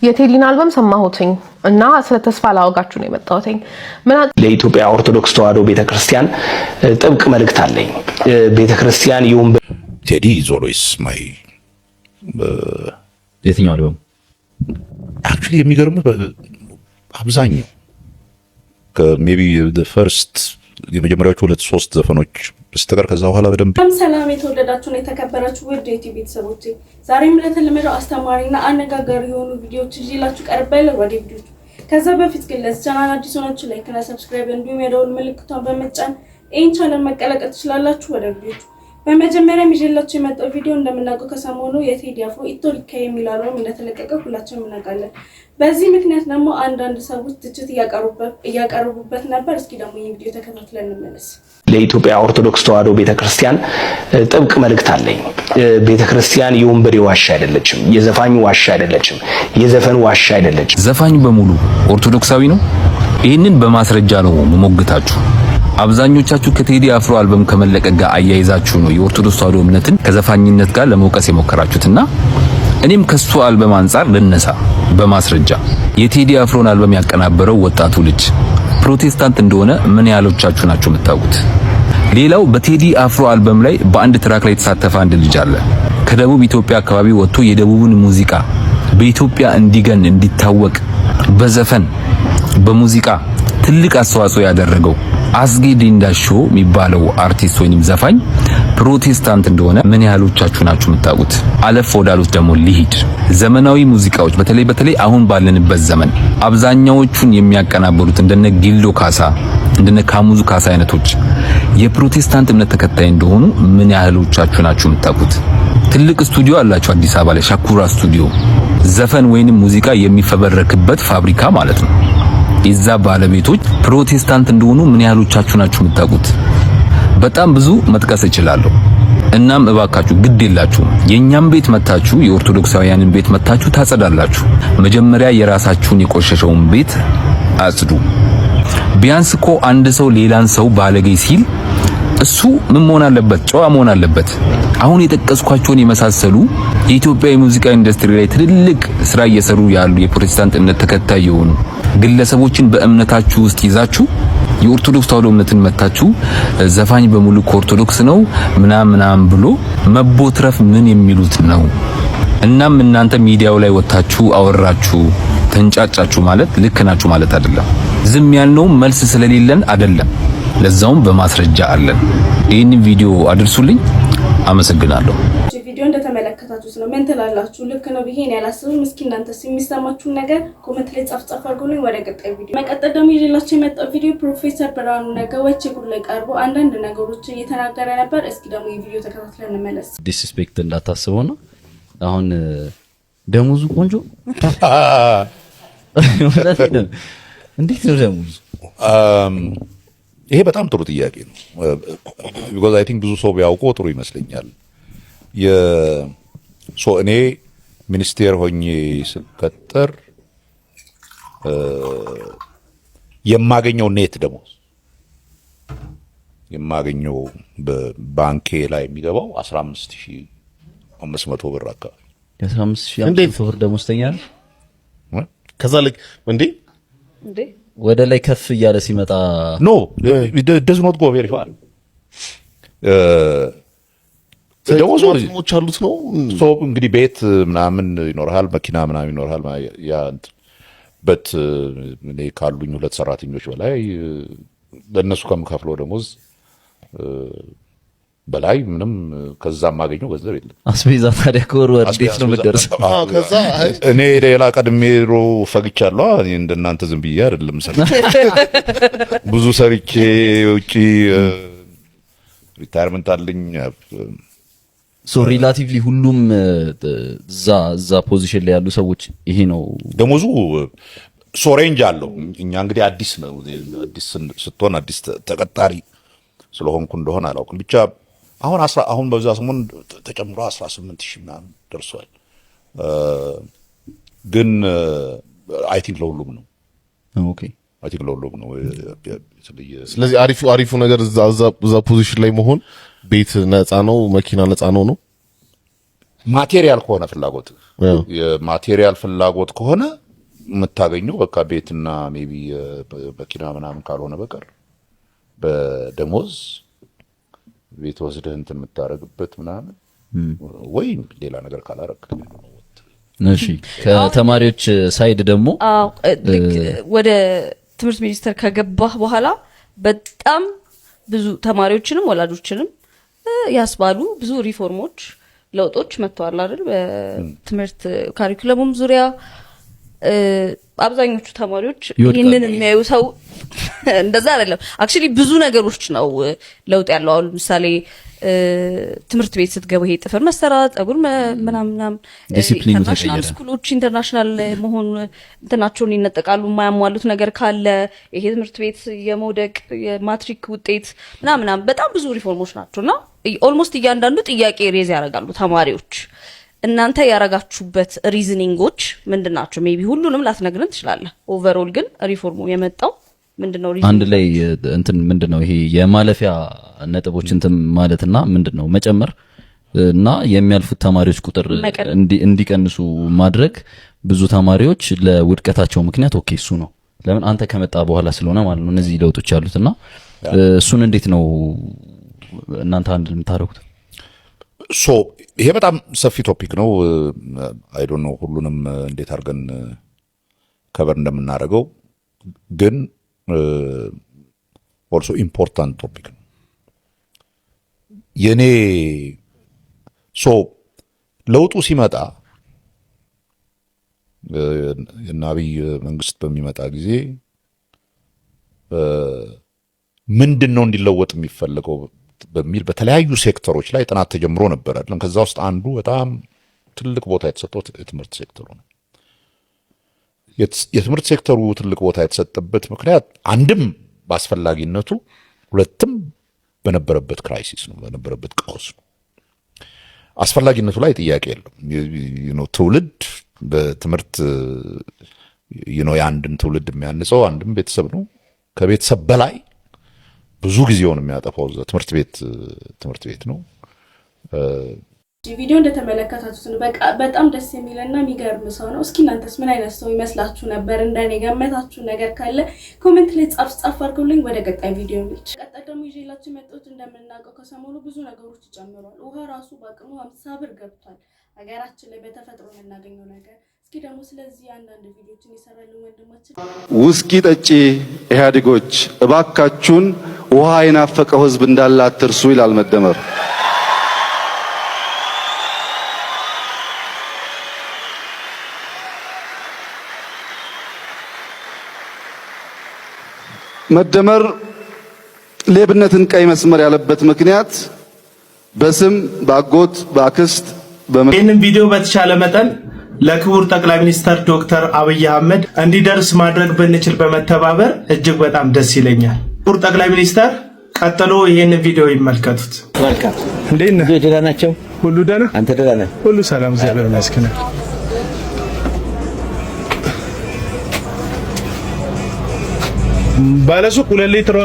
የቴዲን አልበም ሰማሁትኝ እና ስለ ተስፋ ላወጋችሁ ነው የመጣሁትኝ። ለኢትዮጵያ ኦርቶዶክስ ተዋሕዶ ቤተክርስቲያን ጥብቅ መልእክት አለኝ። ቤተክርስቲያን ይሁን ቴዲ is always my የትኛው አልበም actually የሚገርምህ አብዛኛው ሜቢ the first የመጀመሪያዎቹ 2-3 ዘፈኖች በስተቀር ከዛ በኋላ በደንብ ሰላም የተወደዳችሁ ነው የተከበራችሁ ውድ የዩቲዩብ ቤተሰቦች፣ ዛሬም ለተለመደው አስተማሪና አነጋጋሪ የሆኑ ቪዲዮዎች ይዤላችሁ ቀርቤያለሁ። ወደ ቪዲዮቹ ከዛ በፊት ግን ለዚህ ቻናል አዲስ ሆናችሁ ላይክ እና ሰብስክራይብ እንዲሁም የደወል ምልክቱን በመጫን ይህን ቻናል መቀላቀል ትችላላችሁ። ወደ ቪዲዮቹ በመጀመሪያ ይዤላችሁ የመጣው ቪዲዮ እንደምናውቀው ከሰሞኑ የቴዲ አፍሮ ኢቶሪካ የሚለው አልበም እንደተለቀቀ ሁላችንም እናውቃለን። በዚህ ምክንያት ደግሞ አንዳንድ ሰዎች ትችት እያቀረቡበት ነበር። እስኪ ደግሞ ይህን ቪዲዮ ተከታትለን እንመለስ። ለኢትዮጵያ ኦርቶዶክስ ተዋሕዶ ቤተክርስቲያን ጥብቅ መልእክት አለኝ። ቤተክርስቲያን የወንበዴ ዋሻ አይደለችም፣ የዘፋኙ ዋሻ አይደለችም፣ የዘፈን ዋሻ አይደለችም። ዘፋኙ በሙሉ ኦርቶዶክሳዊ ነው። ይህንን በማስረጃ ነው መሞግታችሁ። አብዛኞቻችሁ ከቴዲ አፍሮ አልበም ከመለቀቅ ጋር አያይዛችሁ ነው የኦርቶዶክስ ተዋሕዶ እምነትን ከዘፋኝነት ጋር ለመውቀስ የሞከራችሁትና እኔም ከሱ አልበም አንፃር ልነሳ በማስረጃ። የቴዲ አፍሮን አልበም ያቀናበረው ወጣቱ ልጅ ፕሮቴስታንት እንደሆነ ምን ያህሎቻችሁ ናችሁ የምታውቁት? ሌላው በቴዲ አፍሮ አልበም ላይ በአንድ ትራክ ላይ የተሳተፈ አንድ ልጅ አለ። ከደቡብ ኢትዮጵያ አካባቢ ወጥቶ የደቡብን ሙዚቃ በኢትዮጵያ እንዲገን እንዲታወቅ በዘፈን በሙዚቃ ትልቅ አስተዋጽኦ ያደረገው አስጌ ዲንዳሾ የሚባለው አርቲስት ወይንም ዘፋኝ ፕሮቴስታንት እንደሆነ ምን ያህሎቻችሁ ናችሁ የምታውቁት? አለፍ ወዳሉት ደግሞ ሊሂድ ዘመናዊ ሙዚቃዎች በተለይ አሁን ባለንበት ዘመን አብዛኛዎቹን የሚያቀናብሩት እንደነ ጊሎ ካሳ እንደነ ካሙዙ ካሳ አይነቶች የፕሮቴስታንት እምነት ተከታይ እንደሆኑ ምን ያህሎቻችሁ ናችሁ የምታውቁት? ትልቅ ስቱዲዮ አላቸው አዲስ አበባ ላይ ሻኩራ ስቱዲዮ፣ ዘፈን ወይንም ሙዚቃ የሚፈበረክበት ፋብሪካ ማለት ነው። የዛ ባለቤቶች ፕሮቴስታንት እንደሆኑ ምን ያህሎቻችሁ ናችሁ የምታውቁት? በጣም ብዙ መጥቀስ እችላለሁ። እናም እባካችሁ ግድ የላችሁ የኛም ቤት መታችሁ የኦርቶዶክሳውያንን ቤት መታችሁ ታጸዳላችሁ። መጀመሪያ የራሳችሁን የቆሸሸውን ቤት አጽዱ። ቢያንስ እኮ አንድ ሰው ሌላን ሰው ባለጌ ሲል እሱ ምን መሆን አለበት? ጨዋ መሆን አለበት። አሁን የጠቀስኳቸውን የመሳሰሉ የኢትዮጵያ የሙዚቃ ኢንዱስትሪ ላይ ትልልቅ ስራ እየሰሩ ያሉ የፕሮቴስታንት እምነት ተከታይ የሆኑ ግለሰቦችን በእምነታችሁ ውስጥ ይዛችሁ የኦርቶዶክስ ተዋሕዶ እምነትን መታችሁ ዘፋኝ በሙሉ ከኦርቶዶክስ ነው ምናምን ብሎ መቦትረፍ ምን የሚሉት ነው? እናም እናንተ ሚዲያው ላይ ወጣችሁ አወራችሁ ተንጫጫችሁ ማለት ልክ ናችሁ ማለት አይደለም። ዝም ያልነው መልስ ስለሌለን አይደለም፣ ለዛውም በማስረጃ አለን። ይህን ቪዲዮ አድርሱልኝ። አመሰግናለሁ። ቪዲዮ እንደተመለከታችሁት ነው። ምን ትላላችሁ? ልክ ነው ብዬ እኔ አላስብም። እስኪ እናንተስ የሚሰማችሁን ነገር ኮሜንት ላይ ጻፍ አድርጉልኝ። ወደ ቀጣይ ቪዲዮ መቀጠል ደግሞ ይዤላችሁ የመጣው ቪዲዮ ፕሮፌሰር ብርሃኑ ነጋ ወቼጉር ላይ ቀርቦ አንዳንድ ነገሮችን እየተናገረ ነበር። እስኪ ደግሞ ይህ ቪዲዮ ተከታትለን እንመለስ። ዲስፔክት እንዳታስበው ነው። አሁን ደሞዙ ቆንጆ እንዴት ነው ደሞዙ? ይሄ በጣም ጥሩ ጥያቄ ነው። because I think ብዙ ሰው ቢያውቀው ጥሩ ይመስለኛል። እኔ ሚኒስቴር ሆኜ ስቀጠር የማገኘው ኔት ደሞዝ የማገኘው በባንኬ ላይ የሚገባው 15500 ብር አካባቢ 15500 ብር ደሞዝተኛ ነው። ከዛ ልክ እንዴ ወደ ላይ ከፍ እያለ ሲመጣ ኖ does not go very far ደሞዞች አሉት ነው። እንግዲህ ቤት ምናምን ይኖርሃል፣ መኪና ምናምን ይኖርሃል። ያ በት እኔ ካሉኝ 2 ሰራተኞች በላይ ለነሱ ከምከፍለው ደሞዝ በላይ ምንም ከዛም ማገኘው ገንዘብ የለም። አስቤዛ ታዲያ ከወር እንዴት ነው የምትደርሰው? ከዛ እኔ ሌላ ቀድሜሮ ፈግቻለሁ። እንደናንተ ዝም ብዬ አይደለም ብዙ ሰርቼ ውጪ ሪታየርመንት አለኝ። ሶ ሪላቲቭሊ ሁሉም ዛ ፖዚሽን ላይ ያሉ ሰዎች ይሄ ነው ደሞዙ። ሶ ሬንጅ አለው። እኛ እንግዲህ አዲስ ነው፣ አዲስ ስትሆን አዲስ ተቀጣሪ ስለሆንኩ እንደሆነ አላውቅም። ብቻ አሁን በዛ ሰሞን ተጨምሮ 18000 ምናምን ደርሷል። ግን አይ ቲንክ ለሁሉም ነው። ኦኬ አይ ቲንክ ለሁሉም ነው። ስለዚህ አሪፉ ነገር እዛ ፖዚሽን ላይ መሆን ቤት ነፃ ነው፣ መኪና ነፃ ነው። ማቴሪያል ከሆነ ፍላጎት የማቴሪያል ፍላጎት ከሆነ የምታገኘው በቃ ቤትና ሜቢ መኪና ምናምን ካልሆነ በቀር በደሞዝ ቤት ወስደህ እንትን የምታረግበት ምናምን ወይም ሌላ ነገር ካላረክ እሺ ከተማሪዎች ሳይድ ደግሞ ወደ ትምህርት ሚኒስቴር ከገባህ በኋላ በጣም ብዙ ተማሪዎችንም ወላጆችንም ያስባሉ ብዙ ሪፎርሞች ለውጦች መጥተዋል አይደል በትምህርት ካሪኩለሙም ዙሪያ አብዛኞቹ ተማሪዎች ይሄንን የሚያዩ ሰው እንደዛ አይደለም አክቹሊ ብዙ ነገሮች ነው ለውጥ ያለው አሁን ምሳሌ ትምህርት ቤት ስትገቡ ይሄ ጥፍር መሰራት ጸጉር ምናምን ዲሲፕሊኑ ተቀየረ ስኩሎች ኢንተርናሽናል መሆን እንትናቸውን ይነጠቃሉ የማያሟሉት ነገር ካለ ይሄ ትምህርት ቤት የመውደቅ የማትሪክ ውጤት ምናምን በጣም ብዙ ሪፎርሞች ናቸውና ኦልሞስት እያንዳንዱ ጥያቄ ሬዝ ያደርጋሉ ተማሪዎች እናንተ ያረጋችሁበት ሪዝኒንጎች ምንድናቸው ሜቢ ሁሉንም ላትነግረን ትችላለህ ኦቨርኦል ግን ሪፎርሙ የመጣው ምንድነው አንድ ላይ እንትን ምንድነው ይሄ የማለፊያ ነጥቦች እንትን ማለትና ምንድነው መጨመር እና የሚያልፉት ተማሪዎች ቁጥር እንዲቀንሱ ማድረግ ብዙ ተማሪዎች ለውድቀታቸው ምክንያት ኦኬ እሱ ነው ለምን አንተ ከመጣ በኋላ ስለሆነ ማለት ነው እነዚህ ለውጦች ያሉትና እሱን እንዴት ነው እናንተ አንድ ልምታረጉት ሶ ይሄ በጣም ሰፊ ቶፒክ ነው አይ ዶንት ኖ ሁሉንም እንዴት አድርገን ከበር እንደምናደርገው ግን also important topic የኔ ሶ ለውጡ ሲመጣ የናብይ መንግስት በሚመጣ ጊዜ ምንድነው እንዲለወጥ የሚፈልገው በሚል በተለያዩ ሴክተሮች ላይ ጥናት ተጀምሮ ነበር አይደል ከዛ ውስጥ አንዱ በጣም ትልቅ ቦታ የተሰጠው የትምህርት ሴክተሩ ነው የትምህርት ሴክተሩ ትልቅ ቦታ የተሰጠበት ምክንያት አንድም በአስፈላጊነቱ ሁለትም በነበረበት ክራይሲስ ነው በነበረበት ቀውስ ነው አስፈላጊነቱ ላይ ጥያቄ የለም ትውልድ በትምህርት የአንድን ትውልድ የሚያንጸው አንድም ቤተሰብ ነው ከቤተሰብ በላይ ብዙ ጊዜውን የሚያጠፋው ትምህርት ቤት ነው ቪዲዮ እንደተመለከታችሁት ነው በጣም ደስ የሚልና የሚገርም ሰው ነው እስኪ እናንተስ ምን አይነት ሰው ይመስላችሁ ነበር እንደኔ ገመታችሁ ነገር ካለ ኮሜንት ላይ ጻፍ አድርጉልኝ ወደ ቀጣይ ቪዲዮ እንሂድ ቀጣይ ደግሞ ይዤላችሁ መጣሁት እንደምናውቀው ከሰሞኑ ብዙ ነገሮች ጨምሯል ውሃ ራሱ በአቅሙ 50 ብር ገብቷል ሀገራችን ላይ በተፈጥሮ የምናገኘው ነገር እስኪ ደግሞ ስለዚህ አንዳንድ ቪዲዮችን ይሰራልን ወንድማችን ውስኪ ጠጪ ኢህአዴጎች እባካችሁን ውሃ የናፈቀው ህዝብ እንዳለ አትርሱ ይላል መደመር መደመር ሌብነትን ቀይ መስመር ያለበት ምክንያት በስም ባጎት ባክስት ይህንን ቪዲዮ በተቻለ መጠን ለክቡር ጠቅላይ ሚኒስትር ዶክተር አብይ አህመድ እንዲደርስ ማድረግ ብንችል በመተባበር እጅግ በጣም ደስ ይለኛል ክቡር ጠቅላይ ሚኒስትር ቀጥሎ ይህንን ቪዲዮ ይመልከቱት መልካም እንዴት ነህ ደህና ናቸው ሁሉ ደህና አንተ ደህና ነህ ሁሉ ሰላም እግዚአብሔር ይመስገን ባለሱቅ 2 ሊትር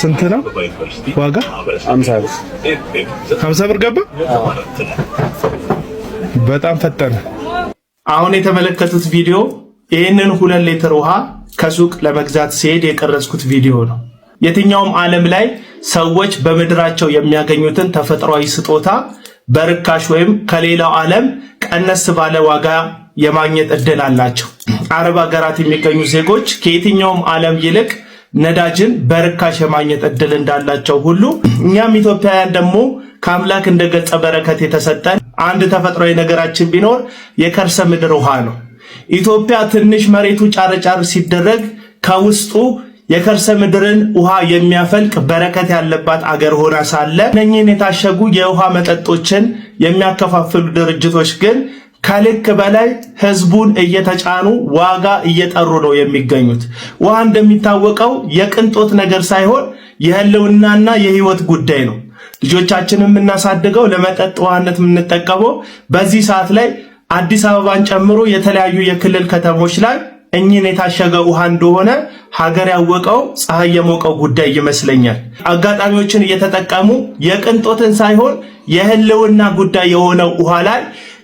ስንት ነው ዋጋ 50 ብር ገባ በጣም ፈጠነ አሁን የተመለከቱት ቪዲዮ ይህንን 2 ሊትር ውሃ ከሱቅ ለመግዛት ሲሄድ የቀረጽኩት ቪዲዮ ነው የትኛውም ዓለም ላይ ሰዎች በመድራቸው የሚያገኙትን ተፈጥሯዊ ስጦታ በርካሽ ወይም ከሌላው ዓለም ቀነስ ባለ ዋጋ የማግኘት እድል አላቸው አረብ ሀገራት የሚገኙ ዜጎች ከየትኛውም ዓለም ይልቅ ነዳጅን በርካሽ የማግኘት እድል እንዳላቸው ሁሉ እኛም ኢትዮጵያውያን ደግሞ ከአምላክ እንደገጸ በረከት የተሰጠን አንድ ተፈጥሯዊ ነገራችን ቢኖር የከርሰ ምድር ውሃ ነው ኢትዮጵያ ትንሽ መሬቱ ጫርጫር ሲደረግ ከውስጡ የከርሰ ምድርን ውሃ የሚያፈልቅ በረከት ያለባት አገር ሆና ሳለ እነኚህን የታሸጉ የውሃ መጠጦችን የሚያከፋፍሉ ድርጅቶች ግን ከልክ በላይ ህዝቡን እየተጫኑ ዋጋ እየጠሩ ነው የሚገኙት ውሃ እንደሚታወቀው የቅንጦት ነገር ሳይሆን የህልውናና የህይወት ጉዳይ ነው ልጆቻችንን የምናሳድገው ለመጠጥ ውሃነት የምንጠቀመው በዚህ ሰዓት ላይ አዲስ አበባን ጨምሮ የተለያዩ የክልል ከተሞች ላይ እኚህን የታሸገ ውሃ እንደሆነ ሀገር ያወቀው ፀሐይ የሞቀው ጉዳይ ይመስለኛል። አጋጣሚዎችን እየተጠቀሙ የቅንጦትን ሳይሆን የህልውና ጉዳይ የሆነው ውሃ ላይ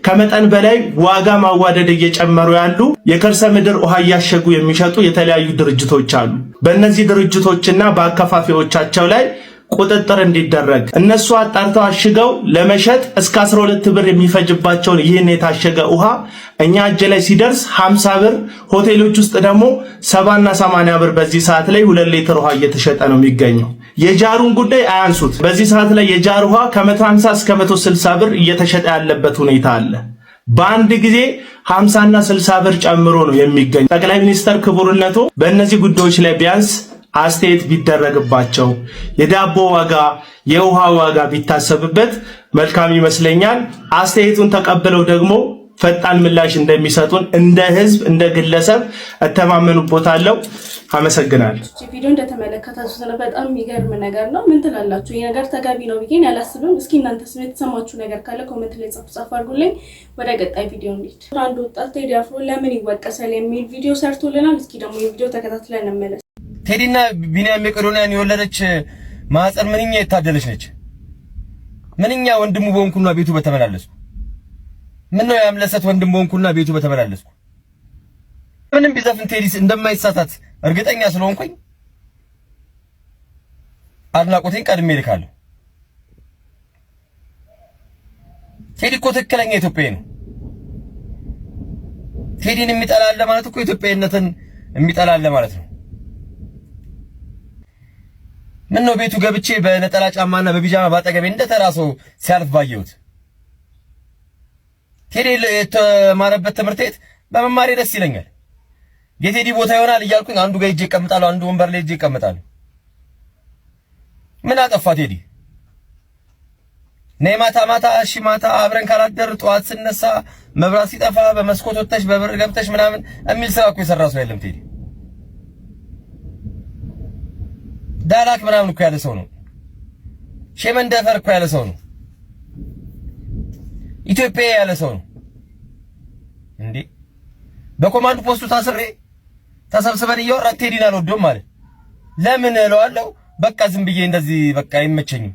ከመጠን በላይ ዋጋ ማዋደድ እየጨመሩ ያሉ የከርሰ ምድር ውሃ እያሸጉ የሚሸጡ የተለያዩ ድርጅቶች አሉ። በእነዚህ ድርጅቶችና በአከፋፋዮቻቸው ላይ ቁጥጥር እንዲደረግ እነሱ አጣርተው አሽገው ለመሸጥ እስከ 12 ብር የሚፈጅባቸውን ይህን የታሸገ ውሃ እኛ እጅ ላይ ሲደርስ 50 ብር፣ ሆቴሎች ውስጥ ደግሞ 70 እና 80 ብር በዚህ ሰዓት ላይ 2 ሊትር ውሃ እየተሸጠ ነው የሚገኘው። የጃሩን ጉዳይ አያንሱት። በዚህ ሰዓት ላይ የጃር ውሃ ከ150 እስከ 160 ብር እየተሸጠ ያለበት ሁኔታ አለ። በአንድ ጊዜ 50 እና 60 ብር ጨምሮ ነው የሚገኘው። ጠቅላይ ሚኒስትር ክቡርነቶ በእነዚህ ጉዳዮች ላይ ቢያንስ አስተያየት ቢደረግባቸው፣ የዳቦ ዋጋ የውሃ ዋጋ ቢታሰብበት መልካም ይመስለኛል። አስተያየቱን ተቀብለው ደግሞ ፈጣን ምላሽ እንደሚሰጡን እንደ ህዝብ እንደ ግለሰብ እተማመኑበታለሁ። አመሰግናለሁ። ቪዲዮ እንደተመለከታችሁት ነው። በጣም የሚገርም ነገር ነው። ምን ትላላችሁ? ይሄ ነገር ተገቢ ነው ብዬ ያላስብም። እስኪ እናንተስ የተሰማችሁ ነገር ካለ ኮሜንት ላይ ጻፉ አድርጉልኝ። ወደ ቀጣይ ቪዲዮ እንሂድ። አንድ ወጣት ቴዲ አፍሮ ለምን ይወቀሳል የሚል ቪዲዮ ሰርቶልናል። እስኪ ደግሞ የቪዲዮ ተከታትለን እንመለስ። ቴዲና ቢኒያም መቄዶንያን የወለደች ማህፀን ምንኛ የታደለች ነች። ምንኛ ወንድሙ በሆንኩና ቤቱ በተመላለስኩ። ምን ነው ያምለሰት ወንድም በሆንኩና ቤቱ በተመላለስኩ። ምንም ቢዘፍን ቴዲ እንደማይሳታት እርግጠኛ ስለሆንኩኝ አድናቆቴን ቀድሜ ልካለሁ። ቴዲ እኮ ትክክለኛ ኢትዮጵያዊ ነው። ቴዲን የሚጠላለ ማለት እኮ ኢትዮጵያዊነትን የሚጠላለ ማለት ነው። ምን ነው ቤቱ ገብቼ በነጠላ ጫማና በቢጃማ ባጠገቤ እንደተራሰው ሲያልፍ ባየሁት። ቴዲ የተማረበት ትምህርት ቤት በመማሬ ደስ ይለኛል። የቴዲ ቦታ ይሆናል እያልኩኝ አንዱ ጋር ሄጄ እቀምጣለሁ፣ አንዱ ወንበር ላይ ሄጄ እቀምጣለሁ። ምን አጠፋ ቴዲ? ነይ ማታ ማታ እሺ ማታ አብረን ካላደር ጠዋት ስነሳ መብራት ሲጠፋ በመስኮት ወጥተሽ በበር ገብተሽ ምናምን የሚል ስራ እኮ የሰራ ሰው የለም ቴዲ። ዳላክ ምናምን እኮ ያለ ሰው ነው። ሸመንደፈር እኮ ያለ ሰው ነው። ኢትዮጵያ ያለ ሰው ነው እንዴ። በኮማንድ ፖስቱ ታስሬ ተሰብስበን እያወራ ቴዲን አልወደውም ማለት ለምን እለዋለሁ። በቃ ዝም ብዬ እንደዚህ በቃ አይመቸኝም።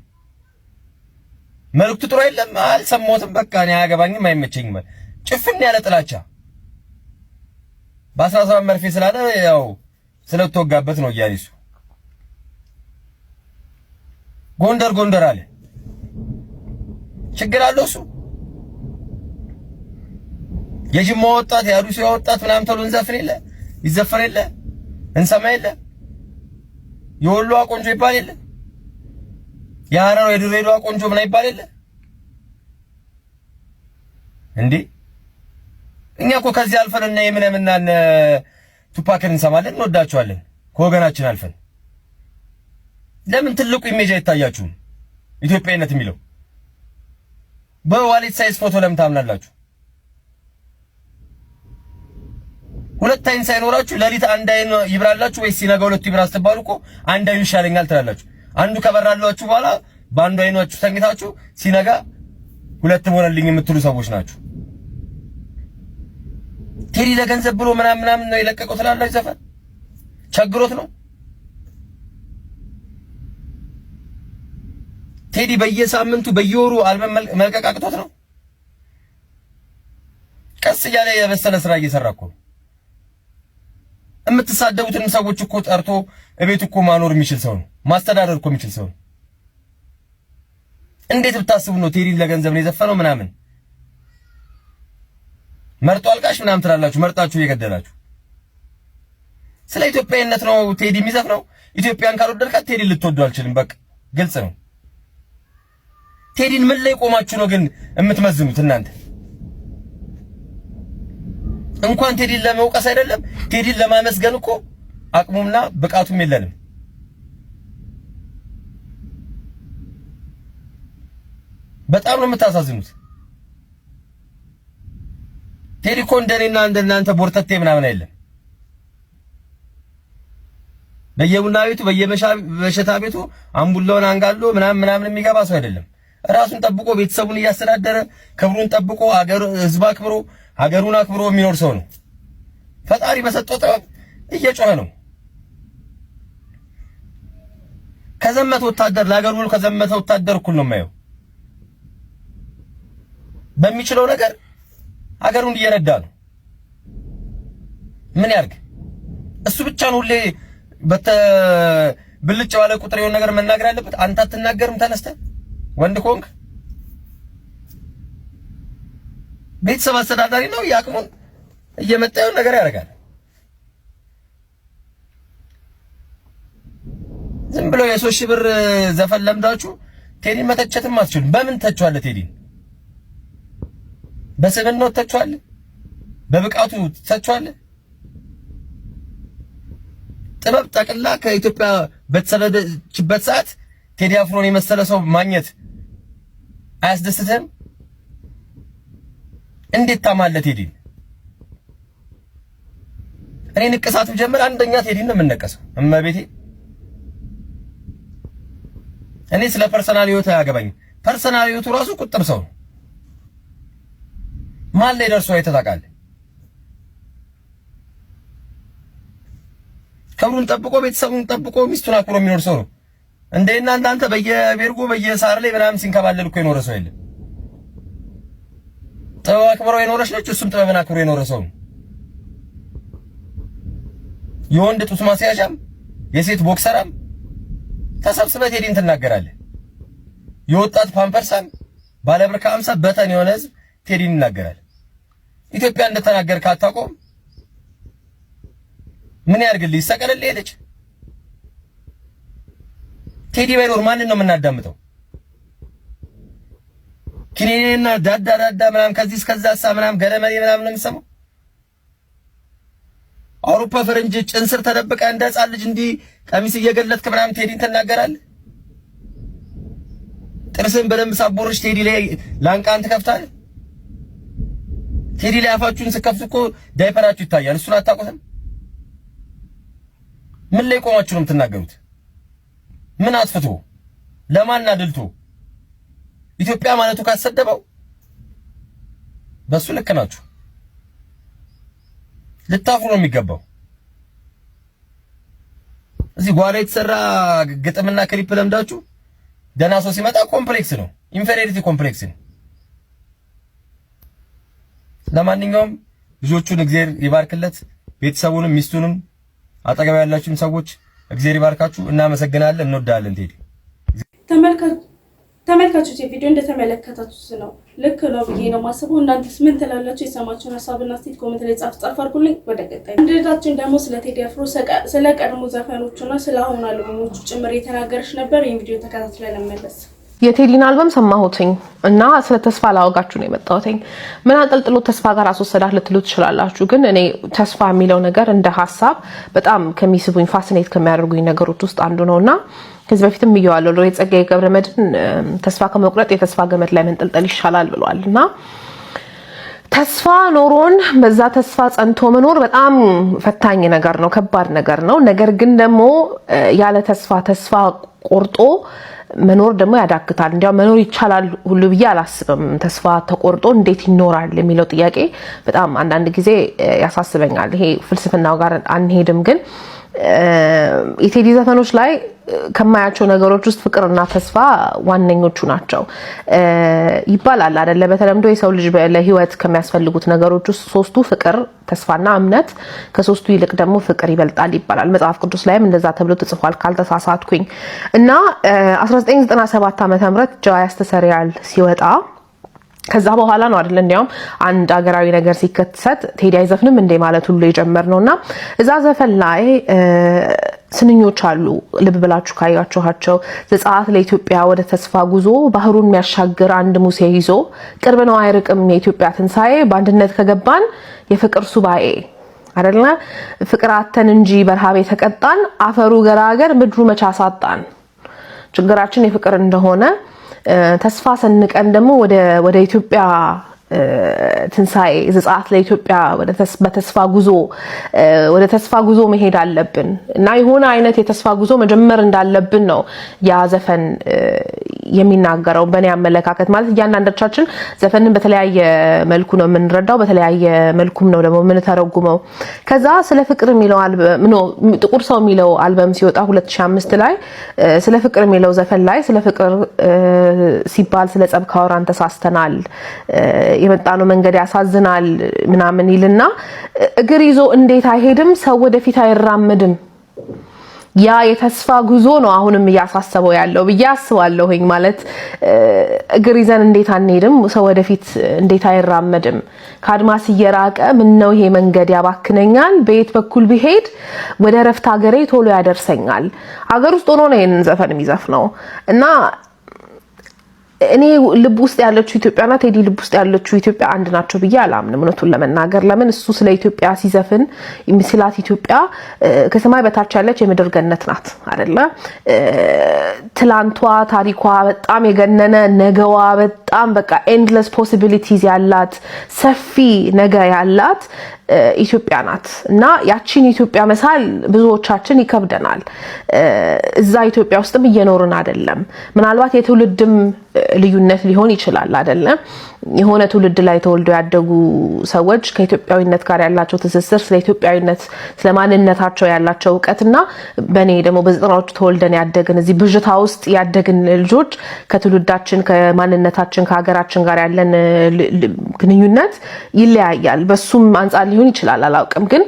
መልእክቱ ጥሩ አይደለም፣ አልሰማሁትም። በቃ እኔ አያገባኝም፣ አይመቸኝም። ጭፍን ያለ ጥላቻ በ17 መርፌ ስላለ ያው ስለተወጋበት ነው እያለ እሱ ጎንደር ጎንደር አለ። ችግር አለው እሱ። የጅማ ወጣት የአሩሲ ወጣት ምናምን ተብሎ እንዘፍን የለ ይዘፈን የለ እንሰማ የለ የወሎዋ ቆንጆ ይባል የለ የሐረር የድሬዳዋ ቆንጆ ምን ይባል የለ እንዴ? እኛ እኮ ከዚህ አልፈን እና የምንምና ቱፓክን እንሰማለን፣ እንወዳቸዋለን ከወገናችን አልፈን። ለምን ትልቁ ኢሜጅ አይታያችሁም? ኢትዮጵያዊነት የሚለው በዋሌት ሳይዝ ፎቶ ለምን ታምናላችሁ? ሁለት አይን ሳይኖራችሁ ለሊት አንድ አይን ይብራላችሁ ወይስ ሲነጋ ሁለቱ ይብራ ስትባሉ እኮ አንድ አይኑ ይሻለኛል ትላላችሁ። አንዱ ከበራላችሁ በኋላ በአንዱ አይናችሁ ተኝታችሁ ሲነጋ ሁለት ሆነልኝ የምትሉ ሰዎች ናችሁ። ቴዲ ለገንዘብ ብሎ ምናምን ነው የለቀቀው ትላላችሁ። ዘፈን ቸግሮት ነው ቴዲ በየሳምንቱ በየወሩ አልበም መልቀቅ አቅቶት ነው? ቀስ እያለ የበሰለ ስራ እየሰራ እኮ ነው። የምትሳደቡትን ሰዎች እኮ ጠርቶ እቤት እኮ ማኖር የሚችል ሰው ነው። ማስተዳደር እኮ የሚችል ሰው ነው። እንዴት ብታስቡ ነው ቴዲ ለገንዘብ ነው የዘፈነው ምናምን? መርጦ አልቃሽ ምናምን ትላላችሁ፣ መርጣችሁ እየገደላችሁ። ስለ ኢትዮጵያዊነት ነው ቴዲ የሚዘፍነው። ኢትዮጵያን ካልወደድካት ቴዲ ልትወደው አልችልም። በቃ ግልጽ ነው። ቴዲን ምን ላይ ቆማችሁ ነው ግን የምትመዝኑት እናንተ? እንኳን ቴዲን ለመውቀስ አይደለም ቴዲን ለማመስገን እኮ አቅሙምና ብቃቱም የለንም። በጣም ነው የምታሳዝኑት። ቴዲ እኮ እንደኔና እንደናንተ ቦርተቴ ምናምን አይደለም። በየቡና ቤቱ በየመሸታ ቤቱ አምቡላውን አንጋሎ ምናምን የሚገባ ሰው አይደለም። ራሱን ጠብቆ ቤተሰቡን እያስተዳደረ ክብሩን ጠብቆ አገር ህዝብ አክብሮ ሀገሩን አክብሮ የሚኖር ሰው ነው። ፈጣሪ በሰጠው ጥበብ እየጮኸ ነው። ከዘመተ ወታደር ለሀገሩ ብሎ ከዘመተ ወታደር እኩል ነው የማየው። በሚችለው ነገር ሀገሩን እየረዳ ነው። ምን ያርግ? እሱ ብቻ ነው ሁሌ ብልጭ ባለ ቁጥር የሆነ ነገር መናገር ያለበት። አንተ አትናገርም? ተነስተህ ወንድ ኮንክ ቤተሰብ አስተዳዳሪ ነው። ያቅሙን እየመጣ የሆነ ነገር ያደርጋል። ዝም ብሎ የ3 ሺህ ብር ዘፈን ለምዳችሁ ቴዲን መተቸትም አትችሉም። በምን ተቸዋለ? ቴዲን በስብዕናው ተቸዋለ? በብቃቱ ተቸዋለ? ጥበብ ጠቅላ ከኢትዮጵያ በተሰደደችበት ሰዓት ቴዲ አፍሮን የመሰለ ሰው ማግኘት አያስደስትህም? እንዴት ታማለህ ቴዲን? እኔ ንቅሳት ብጀምር አንደኛ ቴዲን ነው የምነቀሰው። እመቤቴ እኔ ስለ ፐርሰናል ህይወት አያገባኝም። ፐርሰናል ህይወቱ ራሱ ቁጥብ ሰው ነው። ማን ላይ ደርሶ አይተታቃለህ? ክብሩን ጠብቆ ቤተሰቡን ጠብቆ ሚስቱን አክብሮ የሚኖር ሰው ነው። እንደና እንዳንተ በየቤርጎ በየሳር ላይ ምናምን ሲንከባለል እኮ የኖረ ሰው የለም። ጥበብ አክብሮ የኖረች ነች። እሱም ጥበብን አክብሮ የኖረ ሰው ነው። የወንድ ጡት ማስያዣም የሴት ቦክሰራም ተሰብስበህ ቴዲን ትናገራለህ። የወጣት ፓምፐርሳም ባለብር ከ50 በተን የሆነ ህዝብ ቴዲን ይናገራል። ኢትዮጵያ እንደተናገርክ አታውቀውም? ምን ያርግልህ? ይሰቀልልህ ሄደች። ቴዲ ባይኖር ማንን ነው የምናዳምጠው? ኪኔና ዳዳ ምናምን ከዚህ እስከዛሳ ምናምን ገለመሌ ምናምን ነው የምሰማው። አውሮፓ ፈረንጅ ጭንስር ተደብቀ እንደ ህፃን ልጅ እንዲህ ቀሚስ እየገለጥክ ምናምን ቴዲን ትናገራለህ። ጥርስን በደንብ ሳቦርሽ ቴዲ ላይ ላንቃን ትከፍታለህ። ቴዲ ላይ አፋችሁን ስከፍቱ እኮ ዳይፐራችሁ ይታያል። እሱን አታውቁትም? ምን ላይ ቆማችሁ ነው የምትናገሩት? ምን አጥፍቶ ለማን አድልቶ? ኢትዮጵያ ማለቱ ካሰደበው በሱ ልክ ናችሁ። ልታፍሩ ነው የሚገባው። እዚህ ጓዳ የተሰራ ግጥምና ክሊፕ ለምዳችሁ ደህና ሰው ሲመጣ ኮምፕሌክስ ነው፣ ኢንፌሪዮሪቲ ኮምፕሌክስ ነው። ለማንኛውም ልጆቹን እግዚአብሔር ይባርክለት፣ ቤተሰቡንም ሚስቱንም አጠገብ ያላችሁም ሰዎች እግዚአብሔር ይባርካችሁ። እናመሰግናለን። እንወዳለን ቴዲ። ተመልካቾች ቪዲዮ እንደተመለከታችሁት ነው። ልክ ነው ብዬ ነው ማስበው። እናንተስ ምን ትላላችሁ? የሰማችሁን ሀሳብና አስተያየት ኮሜንት ላይ ጻፍ አድርጉልኝ። ወደ ቀጣይ እንዴታችን ደግሞ ስለ ቴዲ አፍሮ ስለ ቀድሞ ዘፈኖቹና ስለ አሁን አልበሞቹ ጭምር የተናገረች ነበር። ይሄን ቪዲዮ ተከታትለን እንመለስ። የቴዲን አልበም ሰማሁትኝ እና ስለ ተስፋ ላወጋችሁ ነው የመጣሁትኝ። ምን አንጠልጥሎ ተስፋ ጋር አስወሰዳት ልትሉ ትችላላችሁ። ግን እኔ ተስፋ የሚለው ነገር እንደ ሀሳብ በጣም ከሚስቡኝ ፋሲኔት ከሚያደርጉኝ ነገሮች ውስጥ አንዱ ነውና ከዚህ በፊትም ብየዋለሁ። የጸጋዬ ገብረመድህን ተስፋ ከመቁረጥ የተስፋ ገመድ ላይ መንጠልጠል ይሻላል ብሏልና ተስፋ ኖሮን በዛ ተስፋ ጸንቶ መኖር በጣም ፈታኝ ነገር ነው፣ ከባድ ነገር ነው። ነገር ግን ደግሞ ያለ ተስፋ ቆርጦ መኖር ደግሞ ያዳግታል። እንዲያው መኖር ይቻላል ሁሉ ብዬ አላስብም። ተስፋ ተቆርጦ እንዴት ይኖራል የሚለው ጥያቄ በጣም አንዳንድ ጊዜ ያሳስበኛል። ይሄ ፍልስፍናው ጋር አንሄድም፣ ግን የቴዲ ዘፈኖች ላይ ከማያቸው ነገሮች ውስጥ ፍቅርና ተስፋ ዋነኞቹ ናቸው ይባላል አይደለ? በተለምዶ የሰው ልጅ ለህይወት ከሚያስፈልጉት ነገሮች ውስጥ ሶስቱ ፍቅር፣ ተስፋና እምነት፣ ከሶስቱ ይልቅ ደግሞ ፍቅር ይበልጣል ይባላል። መጽሐፍ ቅዱስ ላይም እንደዛ ተብሎ ተጽፏል ካልተሳሳትኩኝ። እና 1997 ዓ.ም ጃ ያስተሰርያል ሲወጣ ከዛ በኋላ ነው አይደል? እንዲያውም አንድ አገራዊ ነገር ሲከሰት ቴዲ አይዘፍንም እንደ ማለት ሁሉ የጀመርነውና እዛ ዘፈን ላይ ስንኞች አሉ። ልብ ብላችሁ ካያችኋቸው ዘጸአት ለኢትዮጵያ ወደ ተስፋ ጉዞ ባህሩን የሚያሻግር አንድ ሙሴ ይዞ ቅርብ ነው አይርቅም የኢትዮጵያ ትንሳኤ በአንድነት ከገባን የፍቅር ሱባኤ አይደለ? ፍቅር አተን እንጂ በረሃብ የተቀጣን አፈሩ ገራገር ምድሩ መቻሳጣን ችግራችን የፍቅር እንደሆነ ተስፋ ሰንቀን ደግሞ ወደ ኢትዮጵያ ትንሳኤ ዘጸአት ለኢትዮጵያ ወደ ተስፋ ጉዞ መሄድ አለብን እና የሆነ አይነት የተስፋ ጉዞ መጀመር እንዳለብን ነው ያ ዘፈን የሚናገረው። በእኔ አመለካከት ማለት እያንዳንዳችን ዘፈንን በተለያየ መልኩ ነው የምንረዳው፣ በተለያየ መልኩም ነው ደግሞ የምንተረጉመው። ከዛ ስለ ፍቅር የሚለው አልበም ጥቁር ሰው የሚለው አልበም ሲወጣ 2005 ላይ ስለ ፍቅር የሚለው ዘፈን ላይ ስለ ፍቅር ሲባል ስለ ጸብ ካወራን ተሳስተናል፣ የመጣነው መንገድ ያሳዝናል ምናምን ይልና እግር ይዞ እንዴት አይሄድም ሰው ወደፊት አይራመድም። ያ የተስፋ ጉዞ ነው አሁንም እያሳሰበው ያለው ብዬ አስባለሁኝ። ማለት እግር ይዘን እንዴት አንሄድም ሰው ወደፊት እንዴት አይራመድም፣ ከአድማስ እየራቀ ምን ነው ይሄ መንገድ ያባክነኛል፣ በየት በኩል ቢሄድ ወደ ረፍት ሀገሬ ቶሎ ያደርሰኛል። ሀገር ውስጥ ሆኖ ነው ይሄንን ዘፈን የሚዘፍነው እና እኔ ልብ ውስጥ ያለችው ኢትዮጵያና ቴዲ ልብ ውስጥ ያለችው ኢትዮጵያ አንድ ናቸው ብዬ አላምንም እውነቱን ለመናገር። ለምን እሱ ስለ ኢትዮጵያ ሲዘፍን የሚስላት ኢትዮጵያ ከሰማይ በታች ያለች የምድር ገነት ናት አይደለ? ትላንቷ ታሪኳ በጣም የገነነ ነገዋ በጣም በቃ ኤንድለስ ፖሲቢሊቲስ ያላት ሰፊ ነገ ያላት ኢትዮጵያ ናት እና ያቺን ኢትዮጵያ መሳል ብዙዎቻችን ይከብደናል። እዛ ኢትዮጵያ ውስጥም እየኖርን አይደለም። ምናልባት የትውልድም ልዩነት ሊሆን ይችላል አይደለም? የሆነ ትውልድ ላይ ተወልደው ያደጉ ሰዎች ከኢትዮጵያዊነት ጋር ያላቸው ትስስር፣ ስለ ኢትዮጵያዊነት ስለ ማንነታቸው ያላቸው ዕውቀትና በኔ ደግሞ በዘጠናዎቹ ተወልደን ያደግን እዚህ ብዥታ ውስጥ ያደግን ልጆች ከትውልዳችን ከማንነታችን ከሀገራችን ጋር ያለን ግንኙነት ይለያያል። በሱም አንጻር ሊሆን ይችላል አላውቅም። ግን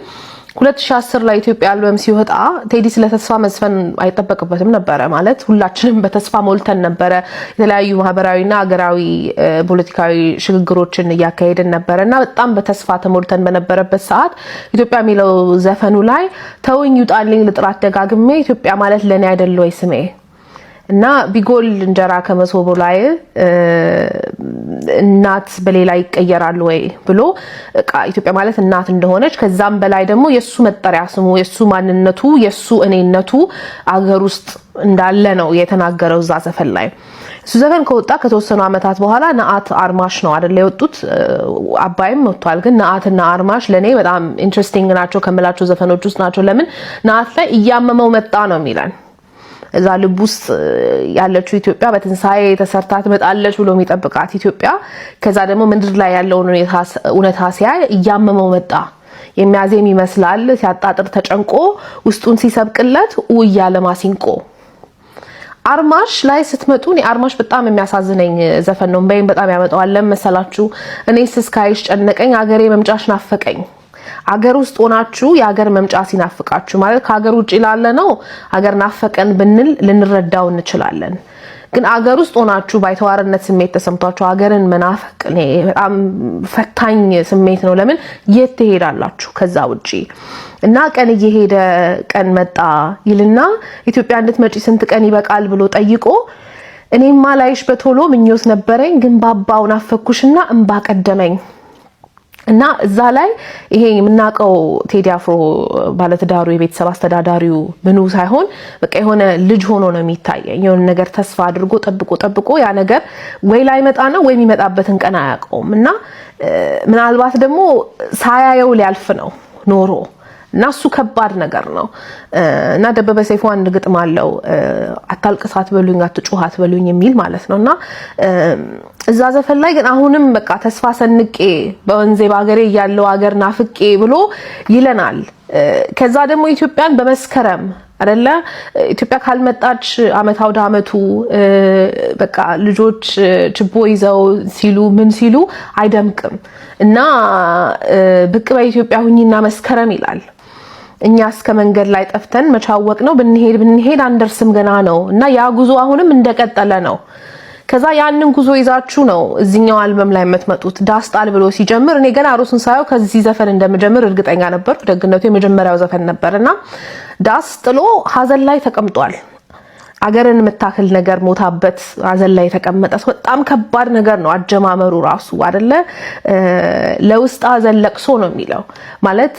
2010 ላይ ኢትዮጵያ አልበም ሲወጣ ቴዲ ስለ ተስፋ መዝፈን አይጠበቅበትም ነበረ። ማለት ሁላችንም በተስፋ ሞልተን ነበረ። የተለያዩ ማህበራዊና ሀገራዊ ፖለቲካዊ ሽግግሮችን እያካሄድን ነበረና በጣም በተስፋ ተሞልተን በነበረበት ሰዓት ኢትዮጵያ የሚለው ዘፈኑ ላይ ተውኝ ይውጣልኝ ልጥራት ደጋግሜ ኢትዮጵያ ማለት ለኔ አይደል ወይ ስሜ እና ቢጎል እንጀራ ከመሶቡ ላይ እናት በሌላ ይቀየራል ወይ ብሎ ኢትዮጵያ ማለት እናት እንደሆነች ከዛም በላይ ደግሞ የሱ መጠሪያ ስሙ የሱ ማንነቱ የሱ እኔነቱ አገር ውስጥ እንዳለ ነው የተናገረው እዛ ዘፈን ላይ። እሱ ዘፈን ከወጣ ከተወሰኑ አመታት በኋላ ነአት አርማሽ ነው አይደል የወጡት። አባይም ወጥቷል። ግን ነአትና አርማሽ ለኔ በጣም ኢንትረስቲንግ ናቸው ከመላቸው ዘፈኖች ውስጥ ናቸው። ለምን ነአት ላይ እያመመው መጣ ነው የሚለን። እዛ ልብ ውስጥ ያለችው ኢትዮጵያ በትንሳኤ ተሰርታ ትመጣለች ብሎ የሚጠብቃት ኢትዮጵያ ከዛ ደግሞ ምድር ላይ ያለውን እውነታ ሲያይ እያመመው መጣ። የሚያዜም ይመስላል ሲያጣጥር ተጨንቆ ውስጡን ሲሰብቅለት እያለ ማሲንቆ። አርማሽ ላይ ስትመጡ አርማሽ በጣም የሚያሳዝነኝ ዘፈን ነው። በጣም ያመጣዋል። ለምሳላችሁ እኔስ እስካይሽ ጨነቀኝ አገሬ መምጫሽ ናፈቀኝ። አገር ውስጥ ሆናችሁ የሀገር መምጫ ሲናፍቃችሁ ማለት ከሀገር ውጪ ላለ ነው ሀገር ናፈቀን ብንል ልንረዳው እንችላለን። ግን አገር ውስጥ ሆናችሁ ባይተዋርነት ስሜት ተሰምቷችሁ ሀገርን መናፈቅ በጣም ፈታኝ ስሜት ነው። ለምን የት ትሄዳላችሁ ከዛ ውጪ? እና ቀን እየሄደ ቀን መጣ ይልና ኢትዮጵያ እንድትመጪ ስንት ቀን ይበቃል ብሎ ጠይቆ እኔማ ላይሽ በቶሎ ምኞት ነበረኝ ግን ባባው ናፈኩሽና እንባ ቀደመኝ። እና እዛ ላይ ይሄ የምናቀው ቴዲ አፍሮ ባለትዳሩ የቤተሰብ አስተዳዳሪው ምኑ ሳይሆን በቃ የሆነ ልጅ ሆኖ ነው የሚታየኝ። የሆነ ነገር ተስፋ አድርጎ ጠብቆ ያ ነገር ወይ ላይ መጣ ነው ወይ የሚመጣበትን ቀን አያውቀውም። እና ምናልባት ደግሞ ሳያየው ሊያልፍ ነው ኖሮ እና እሱ ከባድ ነገር ነው። እና ደበበ ሰይፉ አንድ ግጥም አለው አታልቅሳት በሉኝ አትጩሃት በሉኝ የሚል ማለት ነውና እዛ ዘፈን ላይ ግን አሁንም በቃ ተስፋ ሰንቄ በወንዜ ባገሬ ያለው ሀገር ናፍቄ ብሎ ይለናል። ከዛ ደግሞ ኢትዮጵያን በመስከረም አይደለ ኢትዮጵያ ካልመጣች አመት አውደ አመቱ በቃ ልጆች ችቦ ይዘው ሲሉ ምን ሲሉ አይደምቅም እና ብቅ በኢትዮጵያ ሁኝና መስከረም ይላል። እኛ እስከ መንገድ ላይ ጠፍተን መቻወቅ ነው ብንሄድ አንደርስም ገና ነው እና ያ ጉዞ አሁንም እንደቀጠለ ነው። ከዛ ያንን ጉዞ ይዛችሁ ነው እዚህኛው አልበም ላይ የምትመጡት። ዳስጣል ብሎ ሲጀምር እኔ ገና ሩስን ሳየው ከዚህ ዘፈን እንደምጀምር እርግጠኛ ነበርኩ። ደግነቱ የመጀመሪያው ዘፈን ነበርና ዳስ ጥሎ ሀዘን ላይ ተቀምጧል። አገርን የምታክል ነገር ሞታበት ሀዘን ላይ የተቀመጠ ሰው በጣም ከባድ ነገር ነው አጀማመሩ ራሱ አይደለ። ለውስጥ ሀዘን ለቅሶ ነው የሚለው ማለት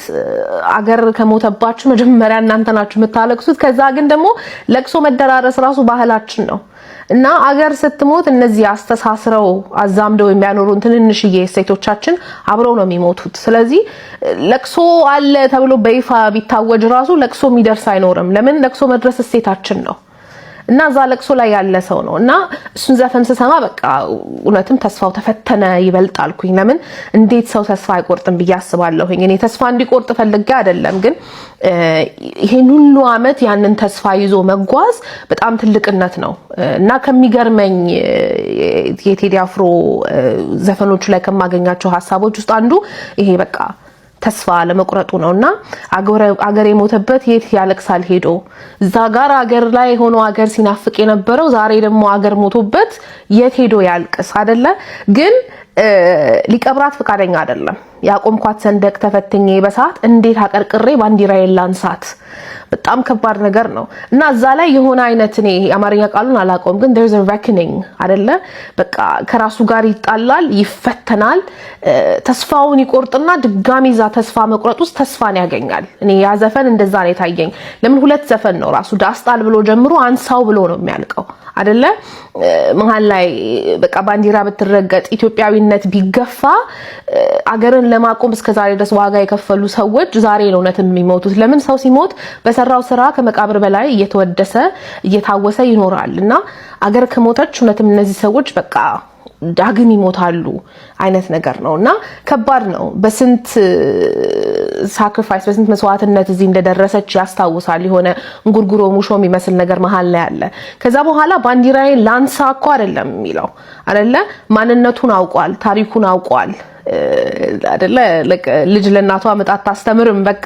አገር ከሞተባችሁ መጀመሪያ እናንተ ናችሁ የምታለቅሱት። ከዛ ግን ደግሞ ለቅሶ መደራረስ ራሱ ባህላችን ነው እና አገር ስትሞት እነዚህ አስተሳስረው አዛምደው የሚያኖሩን ትንንሽዬ እሴቶቻችን አብረው ነው የሚሞቱት። ስለዚህ ለቅሶ አለ ተብሎ በይፋ ቢታወጅ ራሱ ለቅሶ የሚደርስ አይኖርም። ለምን? ለቅሶ መድረስ እሴታችን ነው እና እዛ ለቅሶ ላይ ያለ ሰው ነው እና እሱን ዘፈን ስሰማ በቃ እውነትም ተስፋው ተፈተነ ይበልጣልኩኝ። ለምን እንዴት ሰው ተስፋ አይቆርጥም ብዬ አስባለሁኝ። እኔ ተስፋ እንዲቆርጥ ፈልጌ አይደለም፣ ግን ይሄን ሁሉ አመት ያንን ተስፋ ይዞ መጓዝ በጣም ትልቅነት ነው እና ከሚገርመኝ የቴዲ አፍሮ ዘፈኖቹ ላይ ከማገኛቸው ሀሳቦች ውስጥ አንዱ ይሄ በቃ ተስፋ ለመቁረጡ ነውና አገር የሞተበት የት ያለቅሳል ሄዶ እዛ ጋር አገር ላይ ሆኖ አገር ሲናፍቅ የነበረው ዛሬ ደግሞ አገር ሞቶበት የት ሄዶ ያልቅስ አይደለ? ግን ሊቀብራት ፈቃደኛ አይደለም። ያቆምኳት ሰንደቅ ተፈትኜ በሳት እንዴት አቀርቅሬ ባንዲራዬን ላንሳት። በጣም ከባድ ነገር ነው እና እዛ ላይ የሆነ አይነት እኔ አማርኛ ቃሉን አላውቀውም፣ ግን there's a reckoning አይደለ? በቃ ከራሱ ጋር ይጣላል፣ ይፈተናል፣ ተስፋውን ይቆርጥና ድጋሚ እዛ ተስፋ መቁረጥ ውስጥ ተስፋን ያገኛል። እኔ ያ ዘፈን እንደዛ ነው የታየኝ። ለምን ሁለት ዘፈን ነው ራሱ ዳስጣል ብሎ ጀምሮ አንሳው ብሎ ነው የሚያልቀው አይደለ? መሀል ላይ በቃ ባንዲራ ብትረገጥ ኢትዮጵያዊነት ቢገፋ አገርን ለማቆም እስከዛሬ ድረስ ዋጋ የከፈሉ ሰዎች ዛሬ ነው እውነትም የሚሞቱት። ለምን? ሰው ሲሞት በሰራው ስራ ከመቃብር በላይ እየተወደሰ እየታወሰ ይኖራል እና አገር ከሞተች እውነትም እነዚህ ሰዎች በቃ ዳግም ይሞታሉ አይነት ነገር ነውና ከባድ ነው። በስንት ሳክሪፋይስ በስንት መስዋዕትነት እዚህ እንደደረሰች ያስታውሳል። የሆነ እንጉርጉሮ ሙሾ የሚመስል ነገር መሀል ላይ አለ። ከዛ በኋላ ባንዲራዬን ላንሳ እኮ አይደለም የሚለው አይደለ? ማንነቱን አውቋል፣ ታሪኩን አውቋል አይደለ? ልጅ ለእናቷ መጣት ታስተምርም። በቃ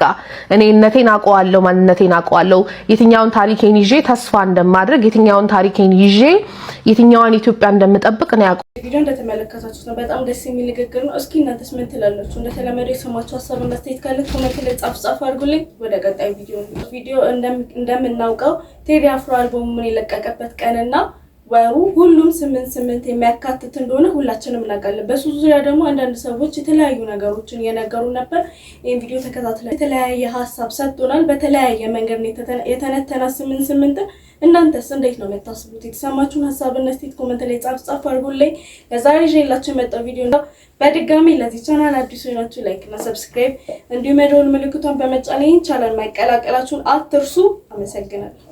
እኔነቴን አውቀዋለሁ፣ ማንነቴን አውቀዋለሁ፣ የትኛውን ታሪኬን ይዤ ተስፋ እንደማድረግ፣ የትኛውን ታሪኬን ይዤ የትኛውን ኢትዮጵያ እንደምጠብቅ ነው ያውቀው። ቪዲዮ እንደተመለከታችሁት ነው። በጣም ደስ የሚል ንግግር ነው። እስኪ እናንተስ ምን ትላላችሁ? እንደተለመደው የሰማችሁ ሀሳብና አስተያየት ካለ ኮሜንት ላይ ጻፍ አድርጉልኝ። ወደ ቀጣይ ቪዲዮ እንደምናውቀው ቴዲ አፍሮ አልበሙን የለቀቀበት ቀንና ወሩ ሁሉም 8/8 የሚያካትት እንደሆነ ሁላችንም እናውቃለን። በሱ ዙሪያ ደግሞ አንዳንድ ሰዎች የተለያዩ ነገሮችን እየነገሩ ነበር። ይሄን ቪዲዮ ተከታትለን የተለያየ ሀሳብ ሰጥቶናል። በተለያየ መንገድ ነው የተነተና 8/8። እናንተስ እንዴት ነው የምታስቡት? የተሰማችሁን ሀሳብና እስቲ ኮሜንት ላይ ጻፍ አድርጉልኝ። ለዛሬ ይዤላችሁ የመጣው ቪዲዮ ነው። በድጋሚ ለዚህ ቻናል አዲስ ሆናችሁ ላይክ እና ሰብስክራይብ እንዲሁም የደወል ምልክቱን በመጫን ይህን ቻናል ማይቀላቀላችሁን አትርሱ። አመሰግናለሁ።